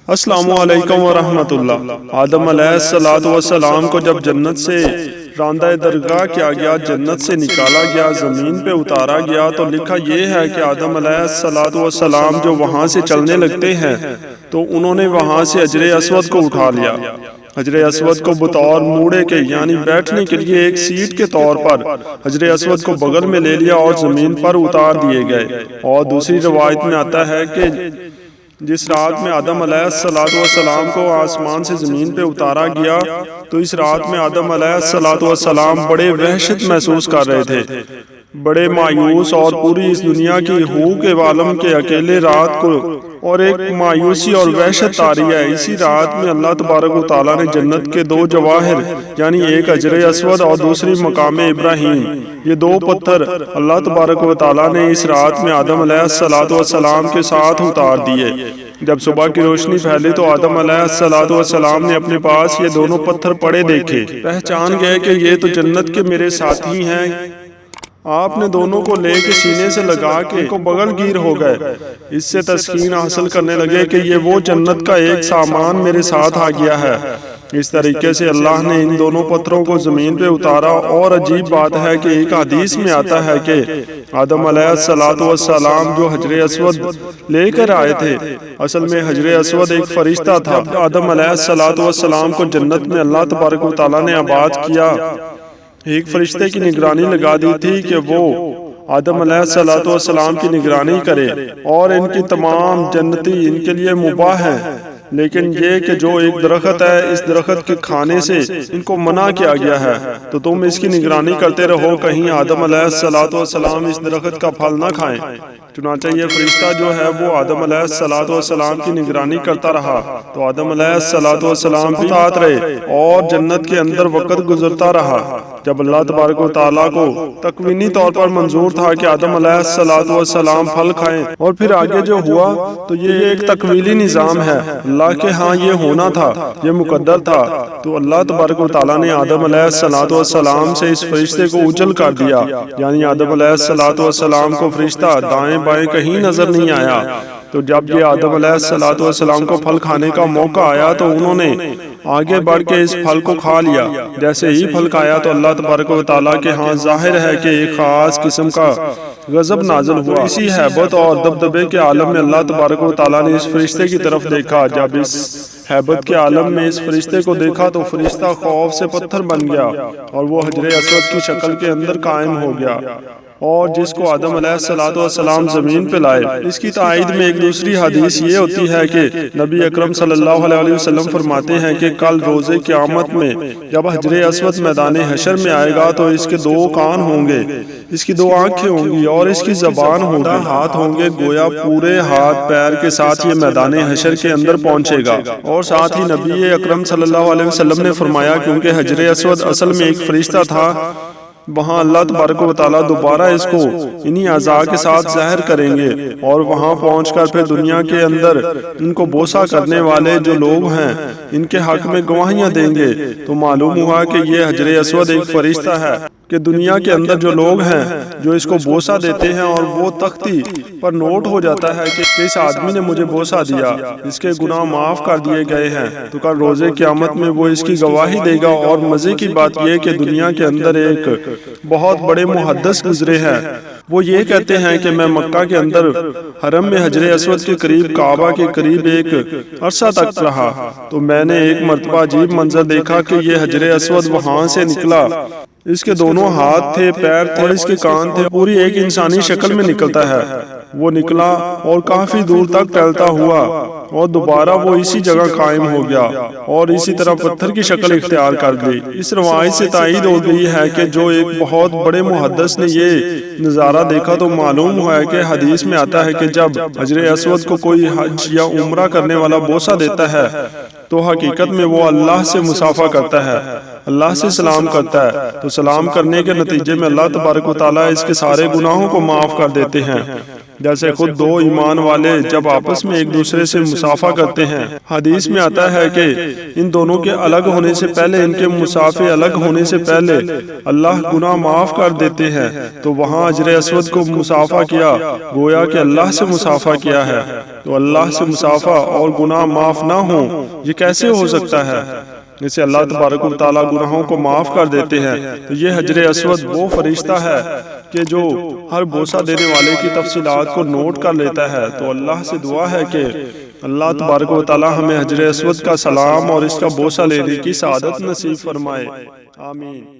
السلام علیکم ورحمۃ اللہ۔ آدم علیہ السلام کو جب جنت سے راندہ درگاہ کیا گیا، جنت سے نکالا گیا، زمین پہ اتارا گیا، تو لکھا یہ ہے کہ آدم علیہ السلام جو وہاں سے چلنے لگتے ہیں تو انہوں نے وہاں سے حجر اسود کو اٹھا لیا۔ حجر اسود کو بطور موڑے کے یعنی بیٹھنے کے لیے ایک سیٹ کے طور پر حجر اسود کو بغل میں لے لیا اور زمین پر اتار دیے گئے۔ اور دوسری روایت میں آتا ہے کہ جس رات میں آدم علیہ السلام کو آسمان سے زمین پہ اتارا گیا تو اس رات میں آدم علیہ السلام بڑے وحشت محسوس کر رہے تھے، بڑے مایوس، اور پوری اس دنیا کی حقوق عالم کے اکیلے رات کو اور ایک مایوسی اور وحشت طاری ہے۔ اسی رات میں اللہ تبارک و تعالیٰ نے جنت کے دو جواہر یعنی ایک حجر اسود اور دوسری مقام ابراہیم، یہ دو پتھر اللہ تبارک و تعالیٰ نے اس رات میں آدم علیہ السلام کے ساتھ اتار دیے۔ جب صبح کی روشنی پھیلی تو آدم علیہ السلام نے اپنے پاس یہ دونوں پتھر پڑے دیکھے، پہچان گئے کہ یہ تو جنت کے میرے ساتھی ہیں۔ آپ نے دونوں کو لے کے سینے سے لگا کے ان کو بغل گیر ہو گئے، اس سے تسکین حاصل کرنے لگے کہ یہ وہ جنت کا ایک سامان میرے ساتھ آ گیا ہے۔ اس طریقے سے اللہ نے ان دونوں پتھروں کو زمین پہ اتارا۔ اور عجیب بات ہے کہ ایک حدیث میں آتا ہے کہ آدم علیہ السلام جو حجر اسود لے کر آئے تھے، اصل میں حجر اسود ایک فرشتہ تھا۔ آدم علیہ السلام کو جنت میں اللہ تبارک و تعالیٰ نے آباد کیا، ایک فرشتے کی نگرانی لگا دی تھی کہ وہ آدم علیہ السلام کی نگرانی کرے، اور ان کی تمام جنتی ان کے لیے مباح ہیں، لیکن یہ کہ جو ایک درخت ہے اس درخت کے کھانے سے ان کو منع کیا گیا ہے، تو تم اس کی نگرانی کرتے رہو کہیں آدم علیہ السلام اس درخت کا پھل نہ کھائیں۔ چنانچہ یہ فرشتہ جو ہے وہ آدم علیہ السلام کی نگرانی کرتا رہا، تو آدم علیہ السلام بھی اطاعت رہے اور جنت کے اندر وقت گزرتا رہا۔ جب اللہ تبارک و تعالیٰ کو تکوینی طور پر منظور تھا کہ آدم علیہ السلام پھل کھائیں، اور پھر آگے جو ہوا تو یہ ایک تکمیلی نظام ہے، اللہ کے ہاں یہ ہونا تھا، یہ مقدر تھا۔ تو اللہ تبارک و تعالیٰ نے آدم علیہ السلام سے اس فرشتے کو اجل کر دیا، یعنی آدم علیہ السلام کو فرشتہ دائیں بائیں کہیں نظر نہیں آیا۔ تو جب یہ آدم علیہ السلام کو پھل کھانے کا موقع آیا تو انہوں نے آگے بڑھ کے اس پھل کو کھا لیا۔ جیسے ہی پھل کھایا تو اللہ تبارک و تعالیٰ کے ہاں ظاہر ہے کہ ایک خاص قسم کا غضب نازل ہوا۔ اسی ہیبت اور دبدبے کے عالم میں اللہ تبارک و تعالیٰ نے اس فرشتے کی طرف دیکھا۔ جب اس ہیبت کے عالم میں اس فرشتے کو دیکھا تو فرشتہ خوف سے پتھر بن گیا اور وہ حجر اسود کی شکل کے اندر قائم ہو گیا، اور جس کو آدم علیہ السلام زمین پہ لائے۔ اس کی تائید میں ایک دوسری حدیث یہ ہوتی ہے کہ نبی اکرم صلی اللہ علیہ وسلم فرماتے ہیں کہ کل روز قیامت میں جب حجر اسود میدان حشر میں آئے گا تو اس کے دو کان ہوں گے، اس کی دو آنکھیں ہوں گی اور اس کی زبان ہوگی، ہاتھ ہوں گے، گویا پورے ہاتھ پیر کے ساتھ یہ میدان حشر کے اندر پہنچے گا۔ اور ساتھ ہی نبی اکرم صلی اللہ علیہ وسلم نے فرمایا کیونکہ حجر اسود اصل میں ایک فرشتہ تھا، وہاں اللہ تبارک و تعالیٰ دوبارہ اس کو انہی اعضاء کے ساتھ ظاہر کریں گے، اور وہاں پہنچ کر پھر دنیا کے اندر ان کو بوسہ کرنے والے جو لوگ ہیں ان کے حق میں گواہیاں دیں گے۔ تو معلوم ہوا کہ یہ حجر اسود ایک فرشتہ ہے کہ دنیا کے اندر جو لوگ ہیں جو اس کو بوسہ دیتے ہیں اور وہ تختی پر نوٹ ہو جاتا ہے کہ اس آدمی نے مجھے بوسہ دیا، اس کے گناہ معاف کر دیے گئے ہیں، تو کل روز قیامت میں وہ اس کی گواہی دے گا۔ اور مزے کی بات یہ کہ دنیا کے اندر ایک بہت بڑے محدث گزرے ہیں، وہ یہ کہتے ہیں کہ میں مکہ کے اندر حرم میں حجر اسود کے قریب کعبہ کے قریب ایک عرصہ تک رہا، تو میں نے ایک مرتبہ عجیب منظر دیکھا کہ یہ حجر اسود وہاں سے نکلا، اس کے دونوں ہاتھ تھے، پیر تھے اور اس کے کان تھے، پوری ایک انسانی شکل میں نکلتا ہے۔ وہ نکلا اور کافی دور تک ٹہلتا ہوا اور دوبارہ وہ اسی جگہ قائم ہو گیا اور اسی طرح پتھر کی شکل اختیار کر گئی۔ اس روایت سے تائید ہو گئی ہے کہ جو ایک بہت بڑے محدث نے یہ نظارہ دیکھا تو معلوم ہوا ہے کہ حدیث میں آتا ہے کہ جب حجر اسود کو کوئی حج یا عمرہ کرنے والا بوسہ دیتا ہے تو حقیقت میں وہ اللہ سے مصافحہ کرتا ہے۔ اللہ سے سلام کرتا ہے تو سلام کرنے کے نتیجے میں اللہ تبارک و تعالیٰ اس کے سارے گناہوں کو معاف کر دیتے ہیں۔ جیسے خود دو ایمان والے جب آپس میں ایک دوسرے سے مصافحہ کرتے ہیں، حدیث میں آتا ہے کہ ان دونوں کے الگ ہونے سے پہلے، ان کے مصافحے الگ ہونے سے پہلے اللہ گناہ معاف کر دیتے ہیں۔ تو وہاں حجر اسود کو مصافحہ کیا، گویا کہ اللہ سے مصافحہ کیا ہے۔ تو اللہ سے مصافحہ اور گناہ معاف نہ ہوں، یہ کیسے ہو سکتا ہے؟ جسے اللہ تبارک و تعالیٰ گناہوں کو معاف کر دیتے ہیں۔ تو یہ حجر اسود وہ فرشتہ ہے کہ جو ہر بوسہ دینے والے کی تفصیلات کو نوٹ کر لیتا ہے۔ تو اللہ سے دعا ہے کہ اللہ تبارک و تعالیٰ ہمیں حجر اسود کا سلام اور اس کا بوسہ لینے کی سعادت نصیب فرمائے۔ آمین۔